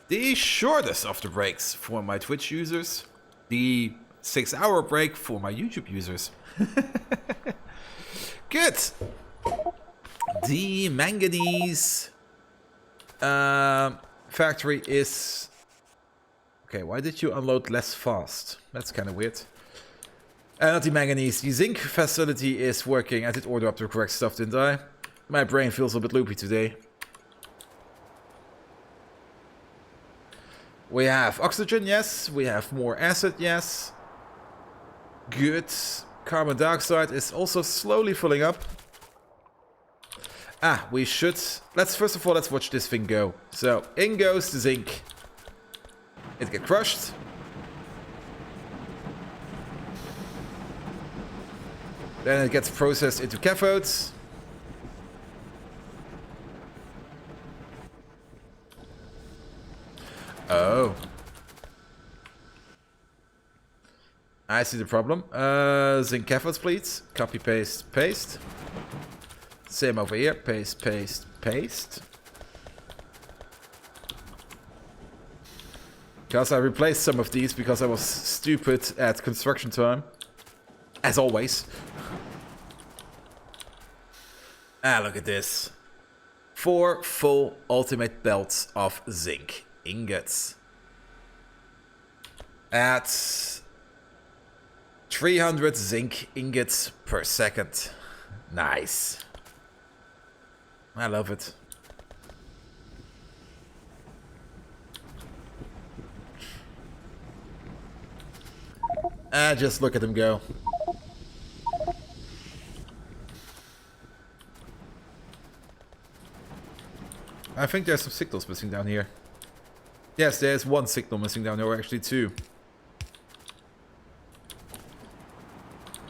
the shortest of the breaks for my Twitch users. The 6-hour break for my YouTube users. Good. The manganese factory is... Okay, why did you unload less fast? That's kind of weird. Not the manganese. The zinc facility is working. I did order up the correct stuff, didn't I? My brain feels a bit loopy today. We have oxygen, yes. We have more acid, yes. Good. Carbon dioxide is also slowly filling up. We should... First of all, let's watch this thing go. So, in goes the zinc. It gets crushed. Then it gets processed into cathodes. Oh. I see the problem. Zinc cathodes, please. Copy, paste, paste. Same over here. Paste, paste, paste. Because I replaced some of these because I was stupid at construction time. As always. Look at this. 4 full ultimate belts of zinc ingots. At 300 zinc ingots per second. Nice. I love it. Just look at him go. I think there's some signals missing down here. Yes, there's one signal missing down here, or actually two.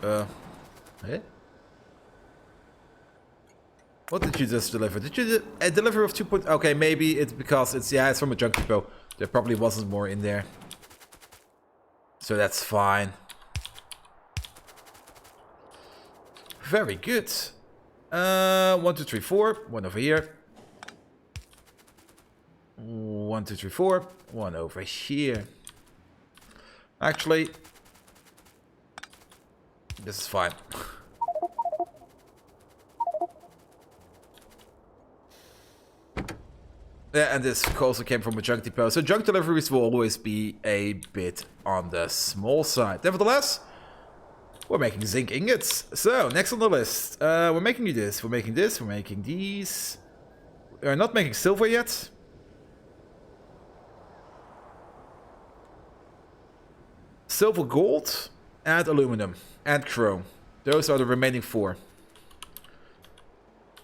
Eh? What did you just deliver? Did you a deliver of 2. Okay, maybe it's because it's it's from a junk depot. There probably wasn't more in there. So that's fine. Very good. 1, 2, 3, 4. One over here. 1, 2, 3, 4. One over here. Actually, this is fine. Yeah, and this also came from a junk depot. So junk deliveries will always be a bit on the small side. Nevertheless, we're making zinc ingots. So, next on the list. We're making this, we're making this, we're making these. We're not making silver yet. Silver, gold, and aluminum, and chrome. Those are the remaining 4.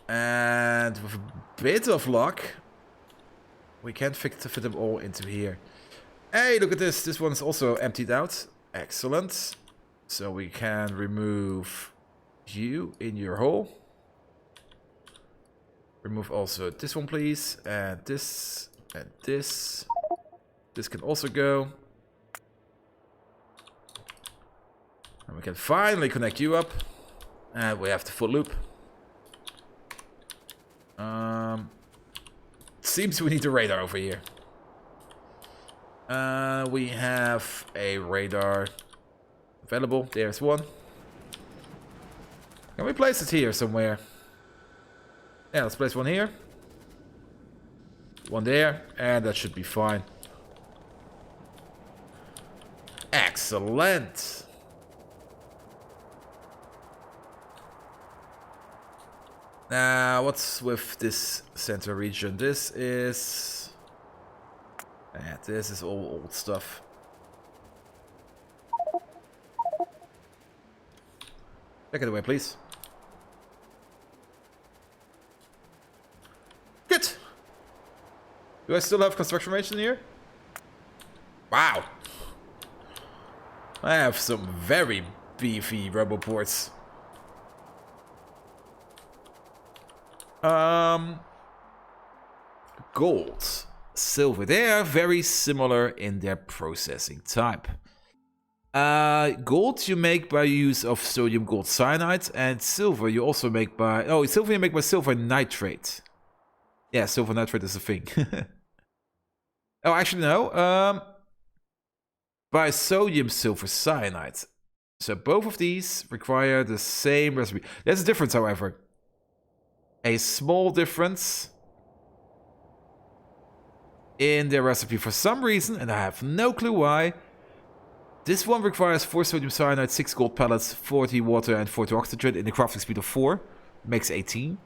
And with a bit of luck, we can fit them all into here. Hey, look at this. This one's also emptied out. Excellent. So we can remove you in your hole. Remove also this one, please. And this. And this. This can also go. And we can finally connect you up. And we have the full loop. Seems we need a radar over here. We have a radar available. There's one. Can we place it here somewhere? Yeah, let's place one here. One there. And that should be fine. Excellent. Now, what's with this center region? This is... Yeah, this is all old stuff. Take it away, please. Good! Do I still have construction range in here? Wow! I have some very beefy roboports. Gold, silver, they are very similar in their processing type. Gold you make by use of sodium gold cyanide, and silver you also make by... Oh, silver you make by silver nitrate. Yeah, silver nitrate is a thing. Oh, actually, no. By sodium silver cyanide. So both of these require the same recipe. There's a difference, however. A small difference in their recipe for some reason, and I have no clue why. This one requires 4 sodium cyanide, 6 gold pellets, 40 water, and 40 oxygen in a crafting speed of 4. Makes 18.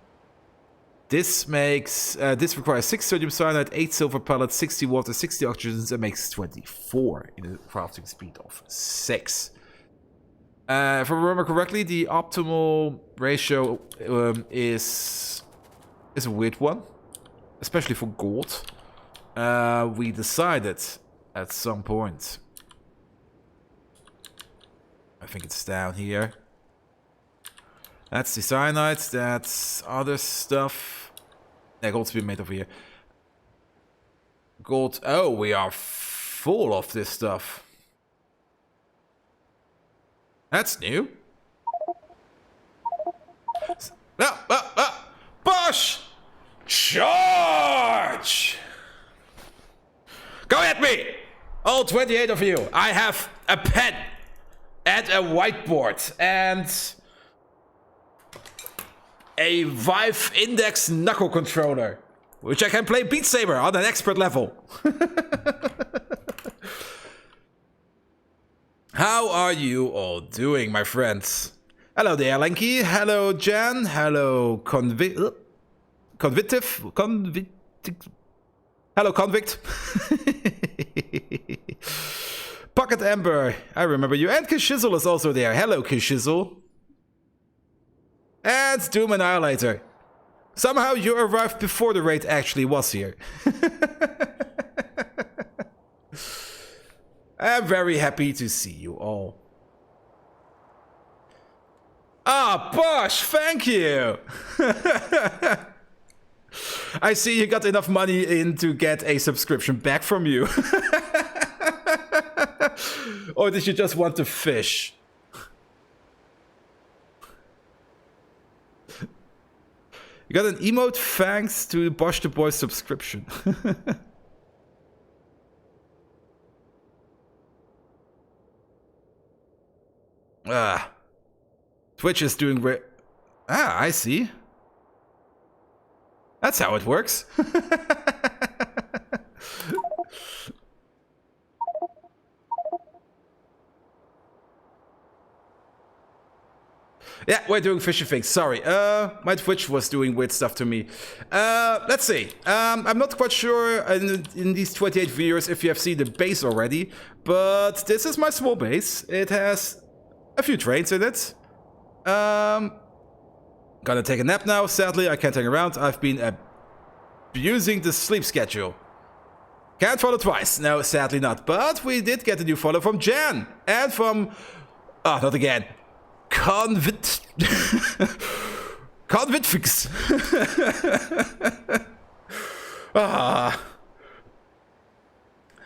This requires 6 sodium cyanide, 8 silver pellets, 60 water, 60 oxygen, and makes 24 in a crafting speed of 6. If I remember correctly, the optimal ratio is a weird one, especially for gold. We decided at some point. I think it's down here. That's the cyanide. That's other stuff. Yeah, gold's been made over here. Gold. Oh, we are full of this stuff. That's new. Bosch! Charge! Go at me! All 28 of you. I have a pen and a whiteboard and a Vive Index knuckle controller, which I can play Beat Saber on an expert level. How are you all doing, my friends? Hello there, Lanky. Hello, Jan. Hello, Convictive. Hello, Convict. Pocket Ember. I remember you. And Kishizzle is also there. Hello, Kishizzle. And Doom Annihilator. Somehow you arrived before the raid actually was here. I'm very happy to see you all. Ah, Bosch, thank you! I see you got enough money in to get a subscription back from you. Or did you just want to fish? You got an emote thanks to Bosch the Boy subscription. Twitch is doing great. Ah, I see. That's how it works. Yeah, we're doing fishy things. Sorry. My Twitch was doing weird stuff to me. Let's see. I'm not quite sure in these 28 viewers if you have seen the base already, but this is my small base. It has a few trains in it. Gonna take a nap now. Sadly, I can't hang around. I've been abusing the sleep schedule. Can't follow twice. No, sadly not. But we did get a new follow from Jan. And from... Oh, not again. Convitfix. I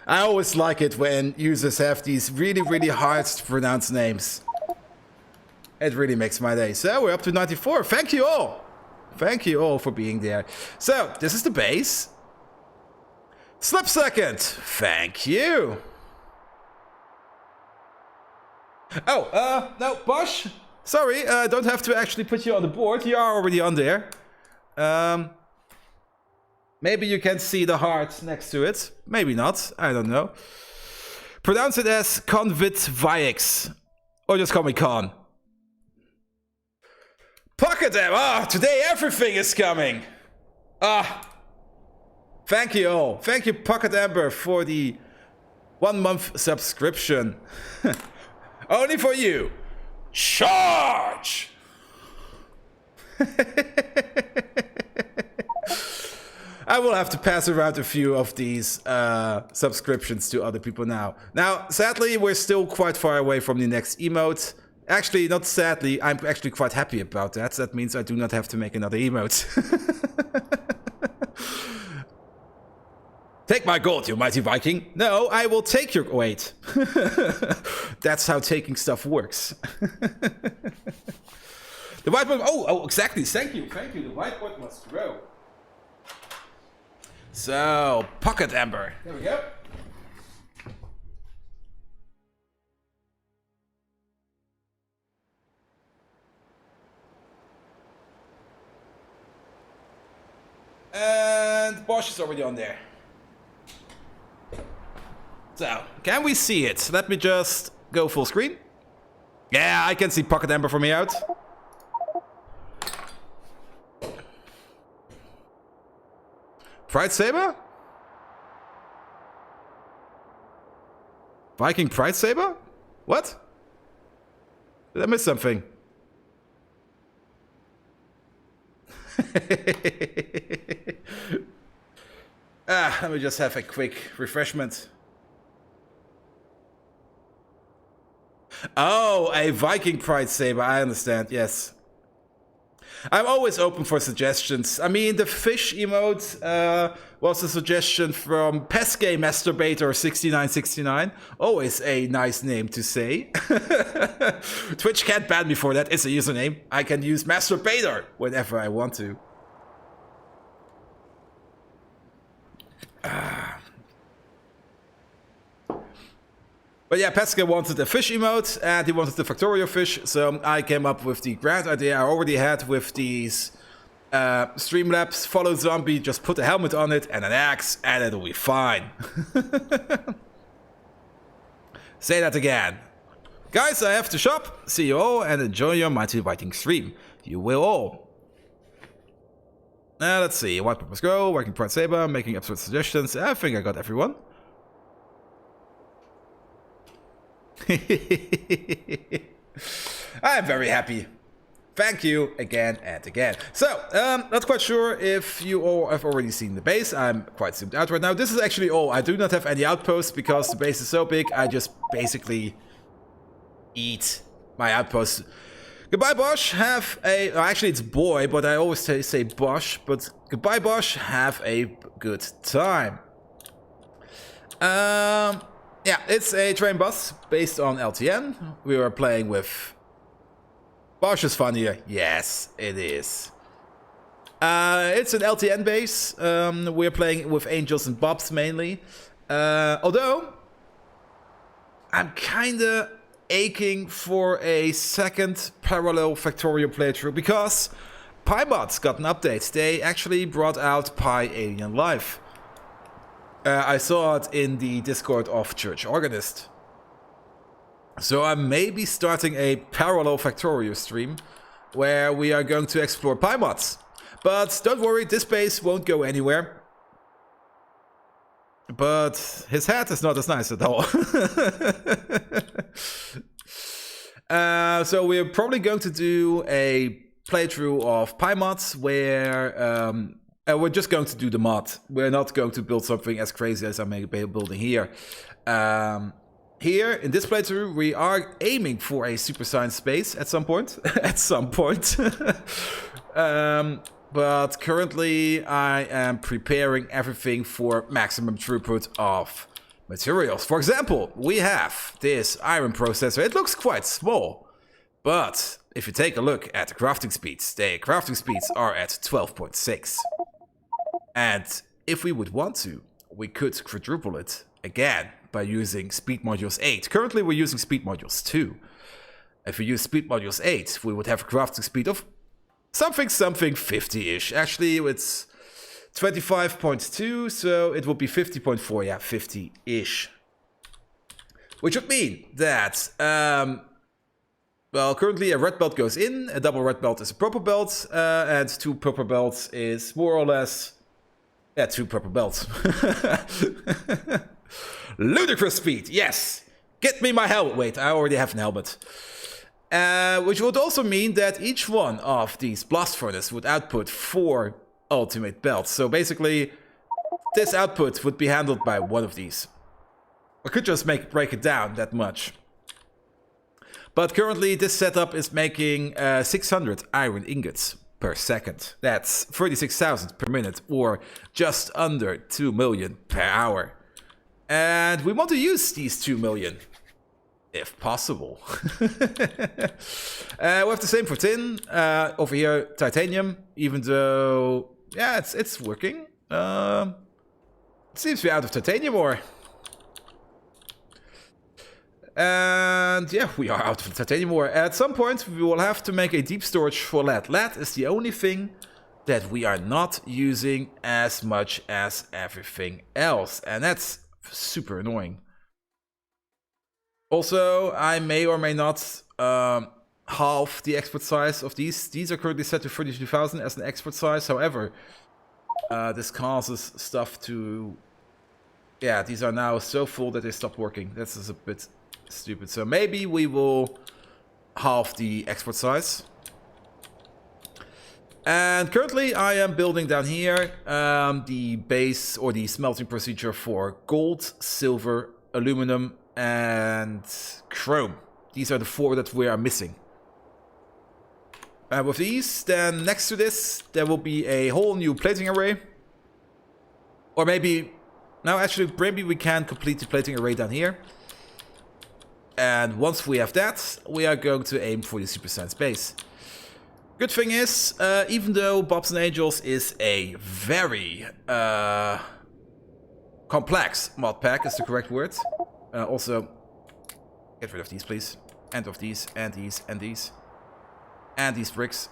always like it when users have these really, really hard to pronounce names. It really makes my day. So we're up to 94. Thank you all. Thank you all for being there. So this is the base. Slip second. Thank you. Oh, no, Bosch. Sorry, don't have to actually put you on the board. You are already on there. Maybe you can see the heart next to it. Maybe not. I don't know. Pronounce it as Convitfix. Or just call me Con. Pocket them! Ah, today everything is coming! Ah! Thank you all. Thank you, Pocket Amber, for the 1-month subscription. Only for you. Charge! I will have to pass around a few of these subscriptions to other people now. Now, sadly, we're still quite far away from the next emote. Actually, not sadly, I'm actually quite happy about that. That means I do not have to make another emote. Take my gold, you mighty Viking. No, I will take your... Wait. That's how taking stuff works. The whiteboard... Oh, exactly. Thank you. The whiteboard must grow. So, pocket amber. There we go. And Bosch is already on there. So, can we see it? Let me just go full screen. Yeah, I can see pocket amber from here out. Pride Saber? Viking Pride Saber? What? Did I miss something? Let me just have a quick refreshment. Oh, a Viking Pride Saber, I understand, yes. I'm always open for suggestions. I mean, the fish emote was a suggestion from Pesque Masturbator 6969. Always a nice name to say. Twitch can't ban me for that. It's a username. I can use Masturbator whenever I want to. But yeah, Pesca wanted a fish emote, and he wanted the Factorio fish, so I came up with the grand idea I already had with these Streamlabs, follow zombie, just put a helmet on it and an axe, and it'll be fine. Say that again. Guys, I have to shop. See you all, and enjoy your mighty Viking stream. You will all. Let's see, White Purpose Grow, Working Pride Saber, making absurd suggestions. I think I got everyone. I'm very happy. Thank you again and again. So, not quite sure if you all have already seen the base. I'm quite zoomed out right now. This is actually all. I do not have any outposts because the base is so big. I just basically eat my outposts. Goodbye, Bosch. Have a... actually, it's boy, but I always say Bosch. But goodbye, Bosch. Have a good time. Yeah, it's a train bus based on LTN. We were playing with... Bosch is funnier. Yes, it is. It's an LTN base. We're playing with Angels and Bobs mainly. Although, I'm kinda aching for a second parallel Factorio playthrough because PyBots got an update. They actually brought out PyAlien Live. I saw it in the Discord of Church Organist. So I may be starting a parallel Factorio stream where we are going to explore PyBots. But don't worry, this base won't go anywhere. But his hat is not as nice at all. So we're probably going to do a playthrough of PyMods where... we're just going to do the mod. We're not going to build something as crazy as I'm building here. Here, in this playthrough, we are aiming for a super science space at some point. At some point. But currently, I am preparing everything for maximum throughput of materials. For example, we have this iron processor. It looks quite small. But if you take a look at the crafting speeds are at 12.6. And if we would want to, we could quadruple it again by using Speed Modules 8. Currently, we're using Speed Modules 2. If we use Speed Modules 8, we would have a crafting speed of something 50-ish. Actually, it's 25.2, so it would be 50.4, yeah, 50-ish. Which would mean that, well, currently a red belt goes in, a double red belt is a purple belt, and 2 purple belts is more or less... Yeah, 2 purple belts. Ludicrous speed, yes! Get me my helmet. Wait, I already have an helmet. Which would also mean that each one of these blast furnaces would output 4 ultimate belts. So basically, this output would be handled by one of these. I could just break it down that much. But currently, this setup is making 600 iron ingots per second. That's 36,000 per minute, or just under 2 million per hour. And we want to use these 2 million, if possible. We have the same for tin. Over here, titanium, even though, yeah, it's working. Seems we're out of titanium ore. And yeah, we are out of titanium ore. At some point, we will have to make a deep storage for lead. Lead is the only thing that we are not using as much as everything else. And that's super annoying. Also, I may or may not halve the export size of these. These are currently set to 32,000 as an export size. However, this causes stuff to... Yeah, these are now so full that they stop working. This is a bit stupid. So maybe we will halve the export size. And currently I am building down here the base or the smelting procedure for gold, silver, aluminum, and chrome. These are the 4 that we are missing. With these, then next to this, there will be a whole new plating array. Or maybe... No, actually, maybe we can complete the plating array down here. And once we have that, we are going to aim for the Super Science base. Good thing is, even though Bobs and Angels is a very complex mod pack, is the correct word. Also, get rid of these, please. And of these, and these, and these. And these bricks.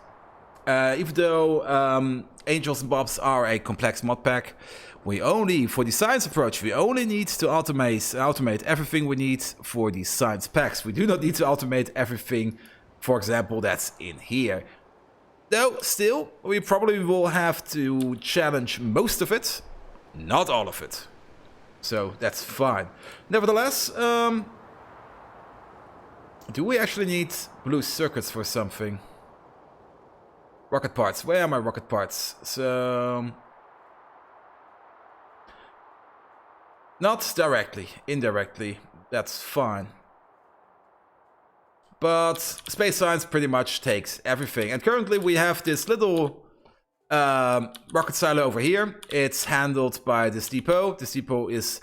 Even though Angels and Bobs are a complex mod pack, we only, for the science approach, we only need to automate everything we need for the science packs. We do not need to automate everything, for example, that's in here. Though, still, we probably will have to challenge most of it, not all of it. So, that's fine. Nevertheless, do we actually need blue circuits for something? Rocket parts. Where are my rocket parts? So... Not directly, indirectly. That's fine. But space science pretty much takes everything. And currently we have this little rocket silo over here. It's handled by this depot. This depot is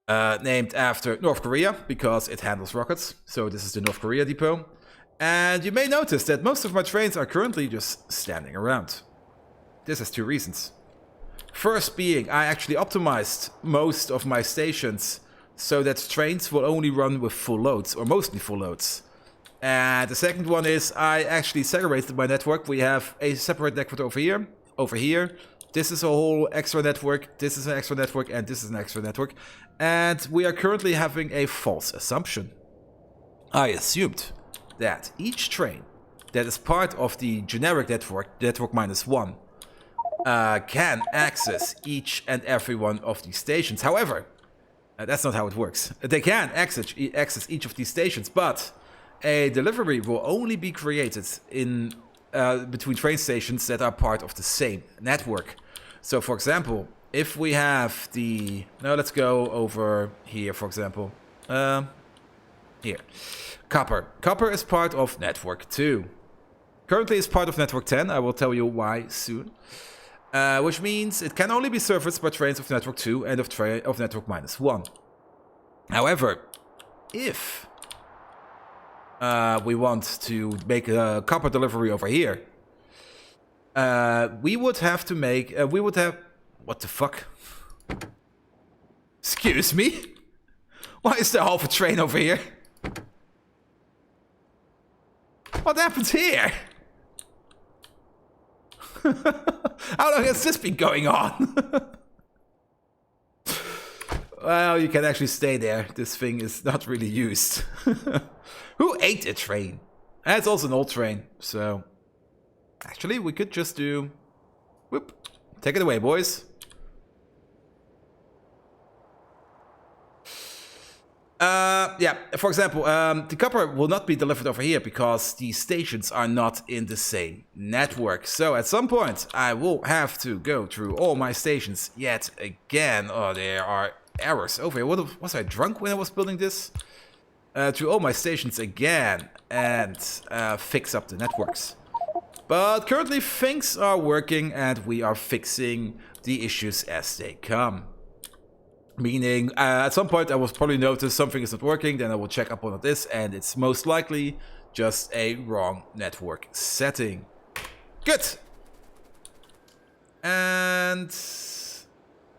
named after North Korea because it handles rockets. So this is the North Korea depot. And you may notice that most of my trains are currently just standing around. This has 2 reasons. First being, I actually optimized most of my stations so that trains will only run with full loads, or mostly full loads. And the second one is, I actually segregated my network. We have a separate network over here. This is a whole extra network, this is an extra network, and this is an extra network. And we are currently having a false assumption. I assumed that each train that is part of the generic network, network -1, can access each and every one of these stations. However, that's not how it works. They can access each of these stations, but a delivery will only be created in between train stations that are part of the same network. So, for example, if we have the... Now, let's go over here, for example. Here. Copper. Copper is part of Network 2. Currently it's part of Network 10. I will tell you why soon. Which means it can only be serviced by trains of Network 2 and of Network -1. However, if we want to make a copper delivery over here, we would have to make... What the fuck? Excuse me? Why is there half a train over here? What happened here? How long has this been going on? Well, you can actually stay there. This thing is not really used. Who ate a train? And it's also an old train, so... Actually, we could just do... Whoop. Take it away, boys. Yeah, for example, the copper will not be delivered over here because the stations are not in the same network. So at some point, I will have to go through all my stations yet again. Oh, there are errors over here. Was I drunk when I was building this? Through all my stations again and fix up the networks. But currently things are working and we are fixing the issues as they come. Meaning, at some point I will probably notice something is not working, then I will check up on this, and it's most likely just a wrong network setting. Good! And...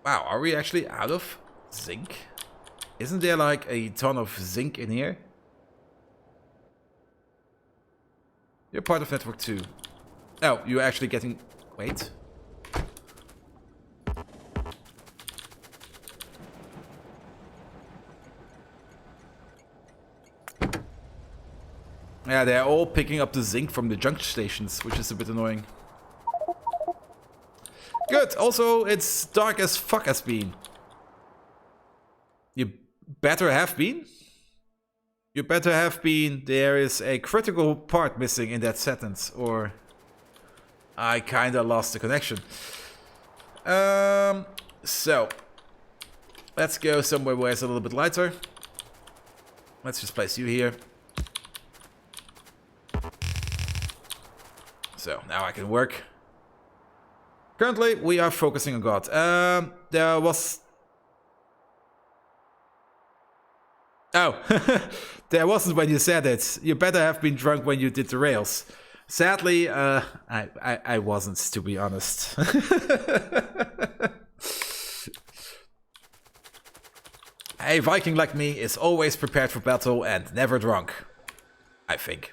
Wow, are we actually out of zinc? Isn't there like a ton of zinc in here? You're part of network 2. Oh, you're actually getting... Wait. Yeah, they're all picking up the zinc from the junk stations, which is a bit annoying. Good. Also, it's dark as fuck has been. You better have been. You better have been. There is a critical part missing in that sentence, or I kinda lost the connection. So let's go somewhere where it's a little bit lighter. Let's just place you here. So now I can work. Currently, we are focusing on God. There was... Oh, there wasn't when you said it. You better have been drunk when you did the rails. Sadly, I wasn't, to be honest. A Viking like me is always prepared for battle and never drunk. I think.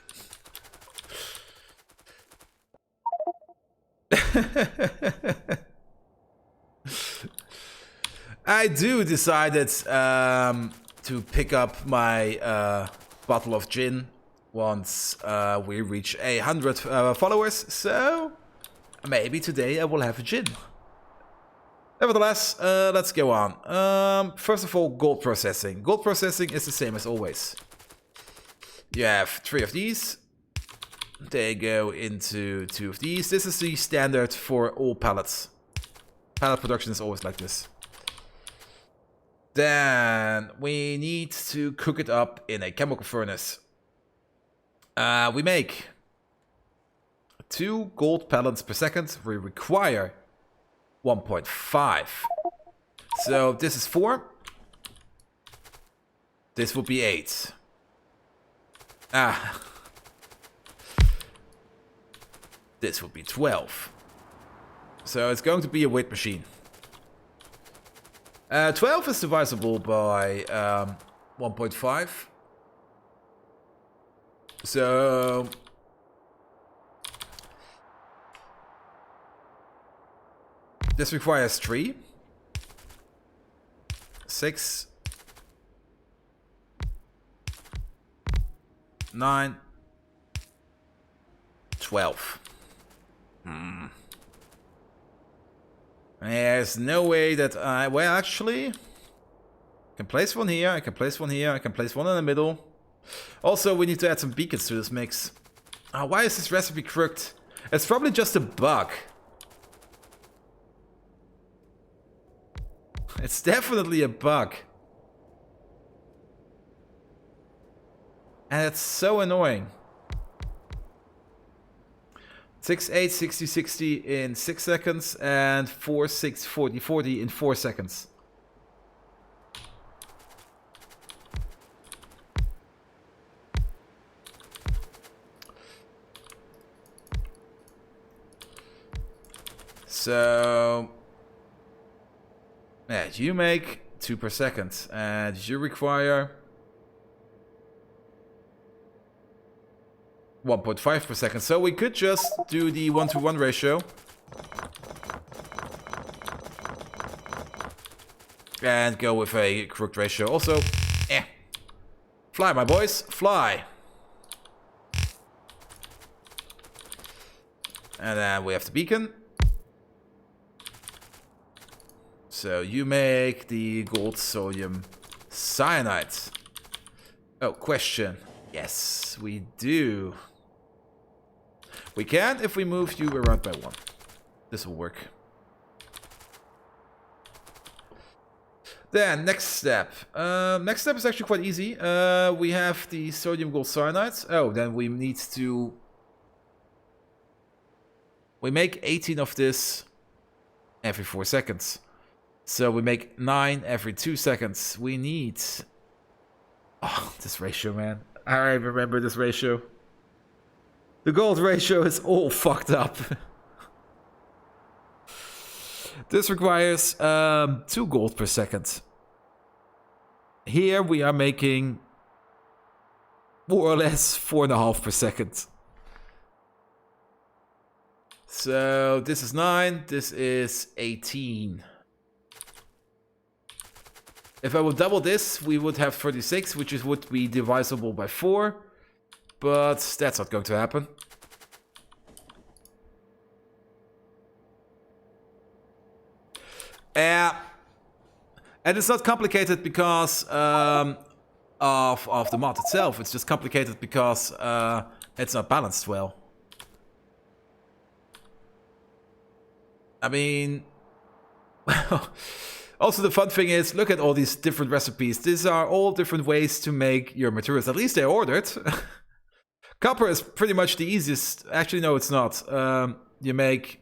I do decided to pick up my bottle of gin once we reach 100 followers, so maybe today I will have a gin. Nevertheless, let's go on. First of all, gold processing. Gold processing is the same as always. You have 3 of these. They go into 2 of these. This is the standard for all pallets. Pallet production is always like this. Then we need to cook it up in a chemical furnace. We make 2 gold pellets per second. We require 1.5. So this is 4. This will be 8. This will be 12. So it's going to be a weight machine. 12 is divisible by 1.5. So this requires 3, 6, 9, 12. There's no way that I... Well, actually... I can place one here, I can place one here, I can place one in the middle. Also, we need to add some beacons to this mix. Why is this recipe crooked? It's probably just a bug. It's definitely a bug. And it's so annoying. 6, 8, 60, 60 in 6 seconds, and 4, 6, 40, 40 in 4 seconds. So, yeah, you make 2 per second, and you require 1.5 per second. So we could just do the 1-to-1 ratio. And go with a crooked ratio. Also, fly, my boys, fly. And then we have the beacon. So you make the gold sodium cyanide. Oh, question. Yes, we do. We can if we move you around by 1. This will work. Then, next step. Next step is actually quite easy. We have the sodium gold cyanide. Oh, then we need to... We make 18 of this every 4 seconds. So we make 9 every 2 seconds. We need... Oh, this ratio, man. I remember this ratio. The gold ratio is all fucked up. This requires 2 gold per second. Here we are making more or less 4.5 per second. So this is 9, this is 18. If I would double this, we would have 36, which would be divisible by 4. But that's not going to happen. And it's not complicated because of the mod itself. It's just complicated because it's not balanced well. I mean, also the fun thing is, look at all these different recipes. These are all different ways to make your materials. At least they're ordered. Copper is pretty much the easiest. Actually, no, it's not. You make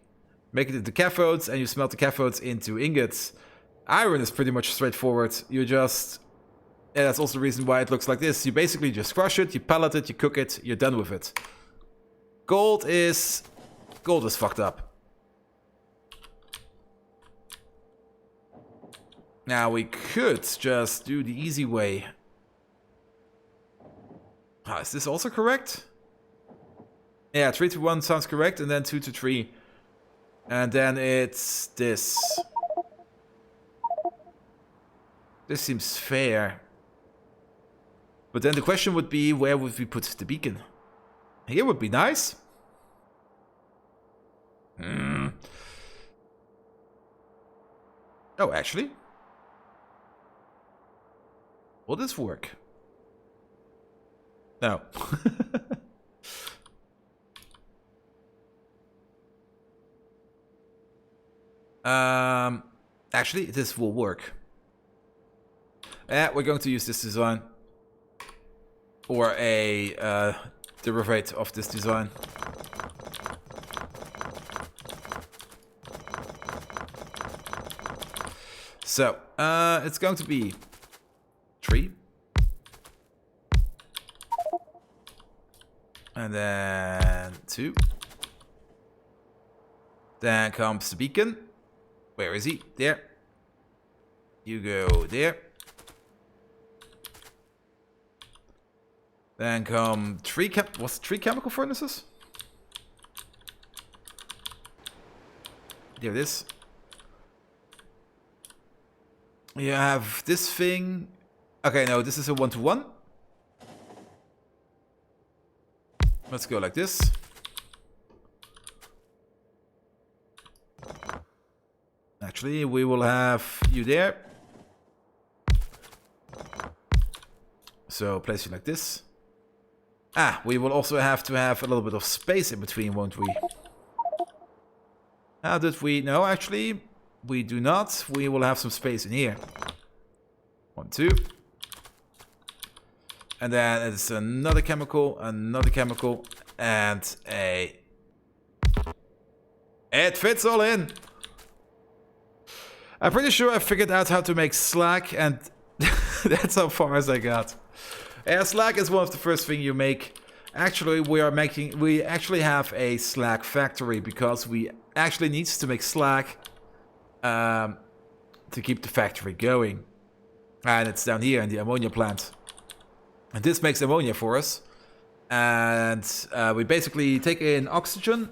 it into cathodes, and you smelt the cathodes into ingots. Iron is pretty much straightforward. You just... Yeah, that's also the reason why it looks like this. You basically just crush it, you pellet it, you cook it, you're done with it. Gold is fucked up. Now we could just do the easy way. Oh, is this also correct? Yeah, 3 to 1 sounds correct, and then 2 to 3. And then it's this. This seems fair. But then the question would be, where would we put the beacon? Here would be nice. Oh, actually. Will this work? No. Actually, this will work. We're going to use this design. Or a derivative of this design. So, it's going to be 3. And then 2. Then comes the beacon. Where is he? There. You go there. Then come 3 chemical furnaces? There it is. You have this thing. Okay, no, this is a 1-to-1. Let's go like this. Actually, we will have you there. So place you like this. We will also have to have a little bit of space in between, won't we? How did we... No, actually, we do not. We will have some space in here. 1, 2. And then it's another chemical, and a... It fits all in! I'm pretty sure I figured out how to make slag, and that's how far as I got. Yeah, slag is one of the first things you make. Actually, we actually have a slag factory because we actually need to make slag to keep the factory going. And it's down here in the ammonia plant. And this makes ammonia for us. And we basically take in oxygen,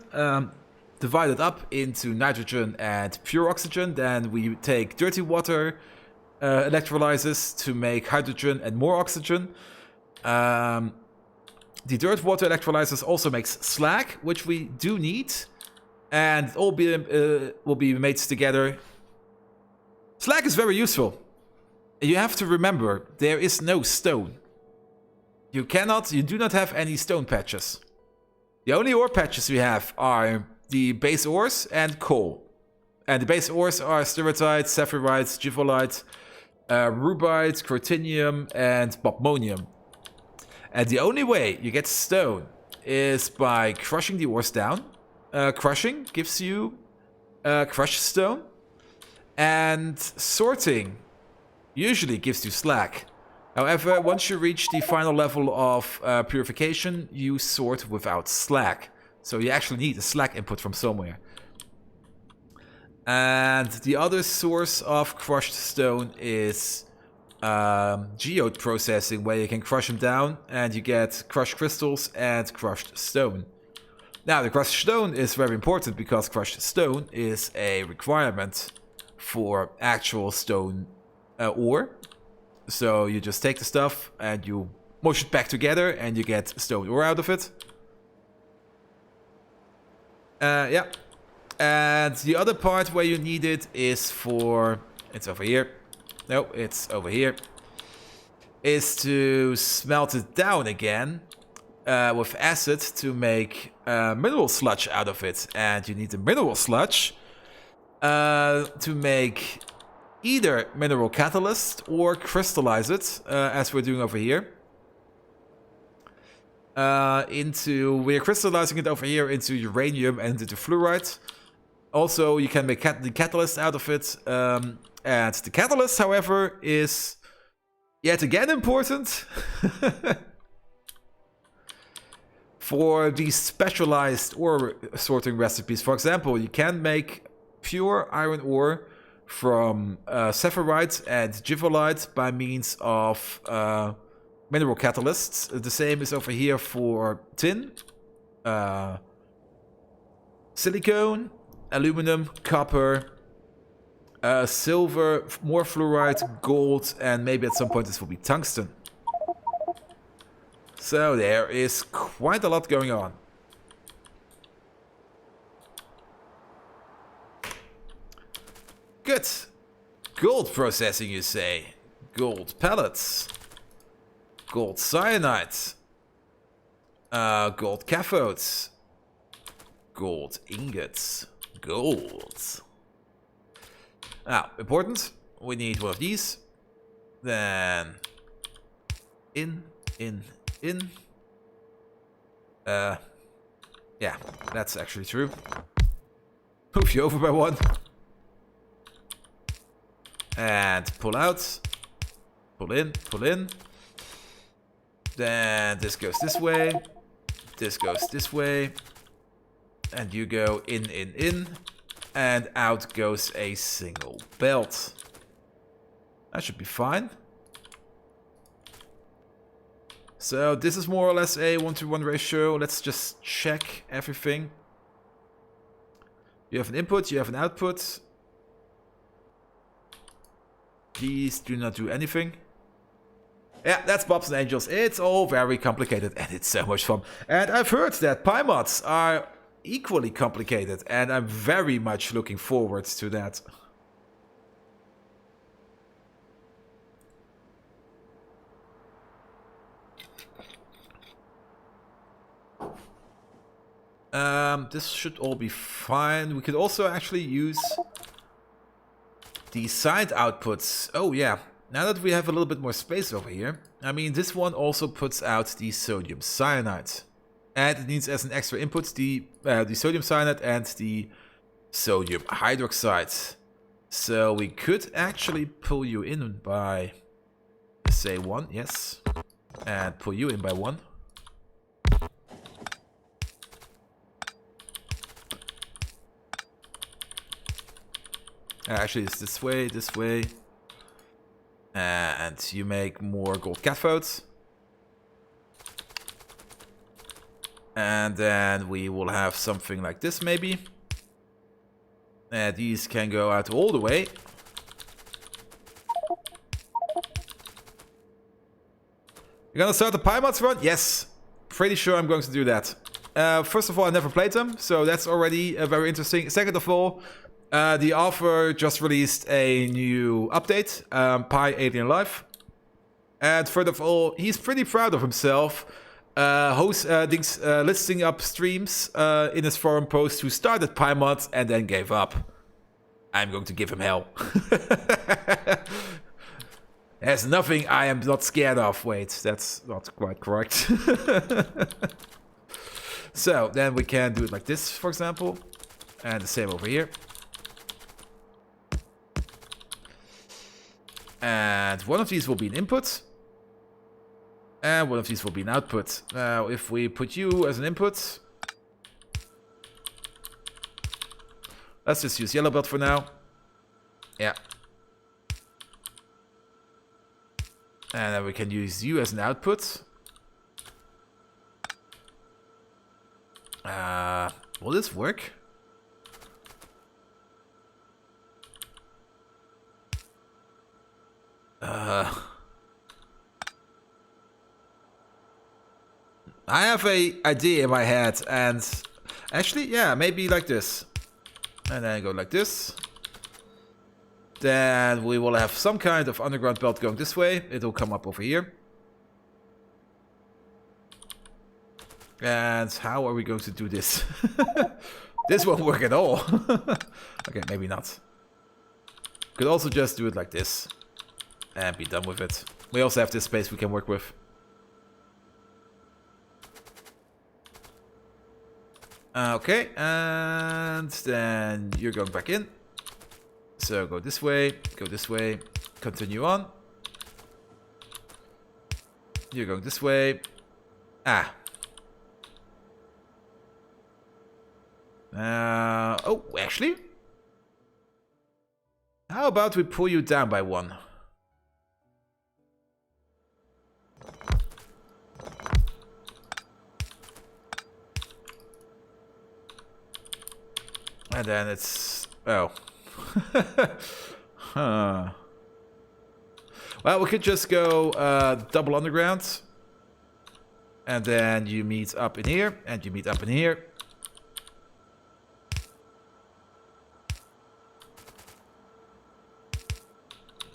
divide it up into nitrogen and pure oxygen. Then we take dirty water electrolyzers to make hydrogen and more oxygen. The dirt water electrolyzers also makes slag, which we do need. And it all will be made together. Slag is very useful. You have to remember, there is no stone. You do not have any stone patches. The only ore patches we have are the base ores and coal. And the base ores are steratite, saphirite, givolite, rubite, cortinium, and bobmonium. And the only way you get stone is by crushing the ores down. Crushing gives you crushed stone. And sorting usually gives you slag. However, once you reach the final level of purification, you sort without slag. So you actually need a slag input from somewhere. And the other source of crushed stone is geode processing, where you can crush them down and you get crushed crystals and crushed stone. Now, the crushed stone is very important because crushed stone is a requirement for actual stone ore. So you just take the stuff and you mush it back together and you get stone ore out of it. Yeah. And the other part where you need it is for... It's over here. No, it's over here. Is to smelt it down again with acid to make mineral sludge out of it. And you need the mineral sludge to make either mineral catalyst or crystallize it, as we're doing over here. We're crystallizing it over here into uranium and into fluorite. Also, you can make the catalyst out of it. And the catalyst, however, is yet again important for these specialized ore sorting recipes. For example, you can make pure iron ore from sapphireite and givolite by means of mineral catalysts. The same is over here for tin, silicone, aluminum, copper, silver, more fluorite, gold, and maybe at some point this will be tungsten. So there is quite a lot going on. Good. Gold processing, you say? Gold pellets. Gold cyanide. Gold cathodes. Gold ingots. Gold. Now, important. We need one of these. Then... In. Yeah, that's actually true. Move you over by one. And pull out. Pull in. Then this goes this way. This goes this way. And you go in. And out goes a single belt. That should be fine. So this is more or less a 1-to-1 ratio. Let's just check everything. You have an input, you have an output. Please do not do anything. Yeah, that's Bobs and Angels. It's all very complicated and it's so much fun. And I've heard that PyMods are equally complicated and I'm very much looking forward to that. This should all be fine. We could also actually use the side outputs. Oh yeah, now that we have a little bit more space over here. I mean, this one also puts out the sodium cyanide. And it needs as an extra input the sodium cyanide and the sodium hydroxide. So we could actually pull you in by, say, 1, yes. And pull you in by 1. Actually, it's this way. And you make more gold cathodes. And then we will have something like this, maybe. These can go out all the way. You're gonna start the PyMods run? Yes. Pretty sure I'm going to do that. First of all, I never played them, so that's already very interesting. Second of all, the author just released a new update, PyAlien Live. And third of all, he's pretty proud of himself, listing up streams in his forum post who started PyMods and then gave up. I'm going to give him hell. There's nothing I am not scared of. Wait, that's not quite correct. So then we can do it like this, for example. And the same over here. And one of these will be an input. And one of these will be an output. Now, if we put you as an input, Let's just use yellow belt for now. Yeah. And then we can use you as an output. Will this work? I have a idea in my head, and actually, yeah, maybe like this. And then go like this. Then we will have some kind of underground belt going this way. It will come up over here. And how are we going to do this? This won't work at all. Okay, maybe not. Could also just do it like this. And be done with it. We also have this space we can work with. Okay, and then you're going back in. So go this way, continue on. You're going this way. Ah. Oh, actually? How about we pull you down by one? And then it's... oh. Huh. Well, we could just go double underground. And then you meet up in here, and you meet up in here.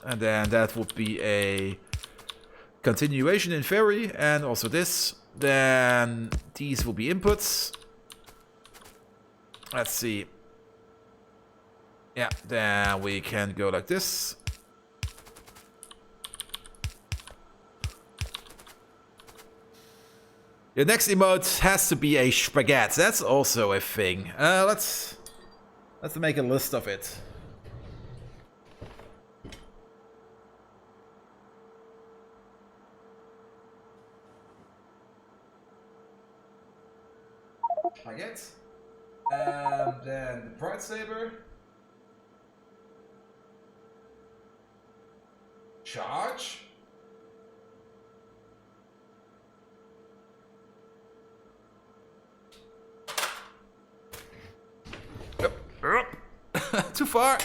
And then that would be a continuation in ferry, and also this. Then these will be inputs. Let's see. Yeah, then we can go like this. The next emote has to be a spaghetti. That's also a thing. Let's make a list of it. Spaghetti. And then the Pride Saber. Charge. Too far.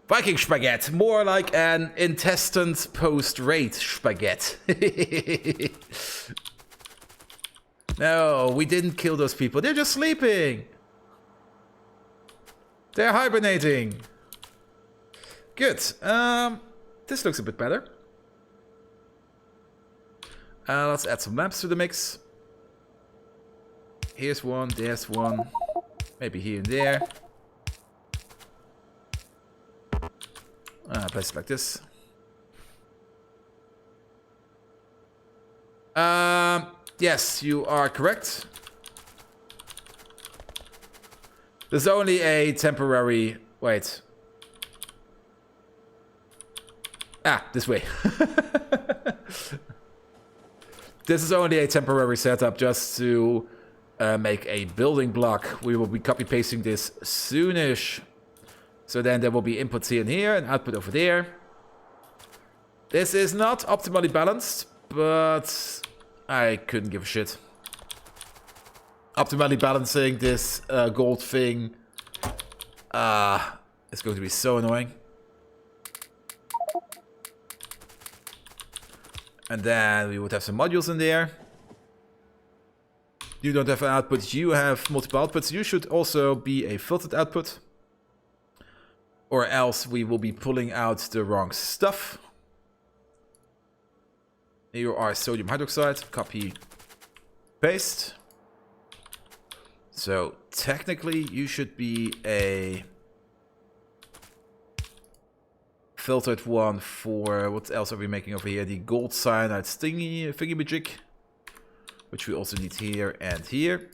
Viking spaghetti, more like an intestine post-raid spaghetti. No, we didn't kill those people. They're just sleeping. They're hibernating. Good. This looks a bit better. Let's add some lamps to the mix. Here's one, there's one. Maybe here and there. Place it like this. Yes, you are correct. There's only a temporary... wait. Ah, this way. This is only a temporary setup just to make a building block. We will be copy-pasting this soonish. So then there will be inputs here and here and output over there. This is not optimally balanced, but I couldn't give a shit. Optimally balancing this gold thing is going to be so annoying. And then we would have some modules in there. You don't have an output, you have multiple outputs. You should also be a filtered output. Or else we will be pulling out the wrong stuff. Here are sodium hydroxide, copy, paste. So technically you should be a filtered one for, what else are we making over here? The gold cyanide thingy-majig, which we also need here and here.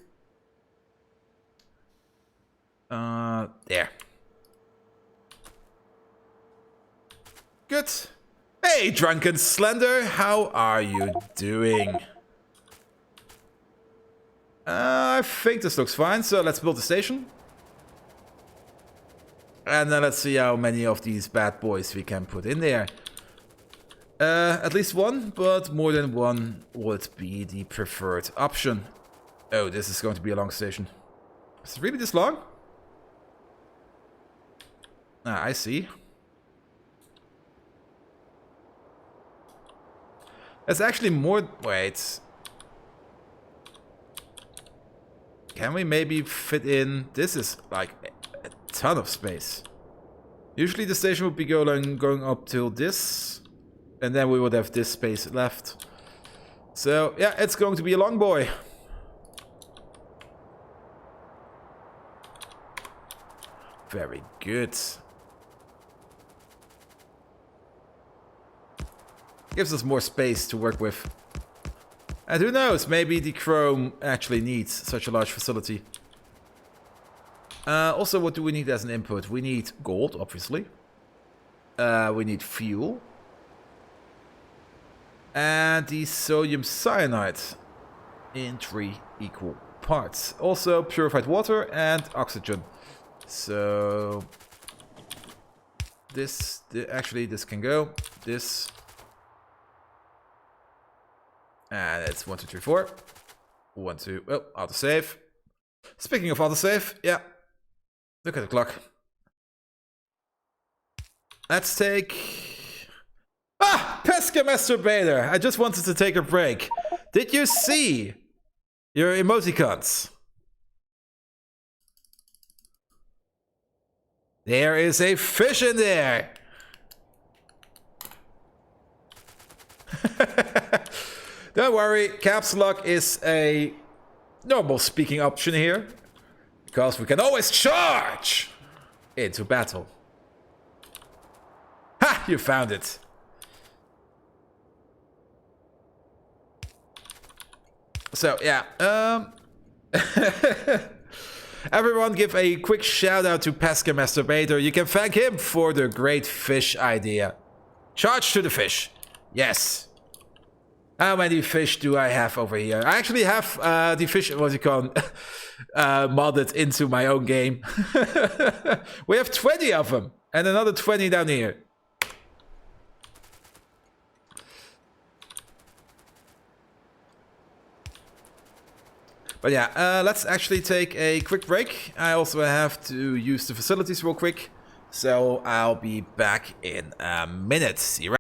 There. Good. Hey, Drunken Slender, how are you doing? I think this looks fine, so let's build the station. And then let's see how many of these bad boys we can put in there. At least one, but more than one would be the preferred option. Oh, this is going to be a long station. Is it really this long? Ah, I see. It's actually more... Wait. Can we maybe fit in... This is like a ton of space. Usually the station would be going up till this. And then we would have this space left. So, yeah, it's going to be a long boy. Very good. Gives us more space to work with. And who knows, maybe the Chrome actually needs such a large facility. Also, what do we need as an input? We need gold, obviously. We need fuel. And the sodium cyanide in 3 equal parts. Also, purified water and oxygen. So, actually, this can go. This. And it's 1, 2, 3, 4. 1, 2. Oh, autosave. Speaking of autosave, yeah. Look at the clock. Let's take... Ah! Pesca Masturbator! I just wanted to take a break. Did you see your emoticons? There is a fish in there! Don't worry, caps lock is a normal speaking option here. Because we can always charge into battle. Ha! You found it. So, yeah. Everyone give a quick shout out to Pesca Masturbator. You can thank him for the great fish idea. Charge to the fish. Yes. How many fish do I have over here? I actually have the fish, what's it called, modded into my own game. We have 20 of them. And another 20 down here. But yeah, let's actually take a quick break. I also have to use the facilities real quick. So I'll be back in a minute. See you right.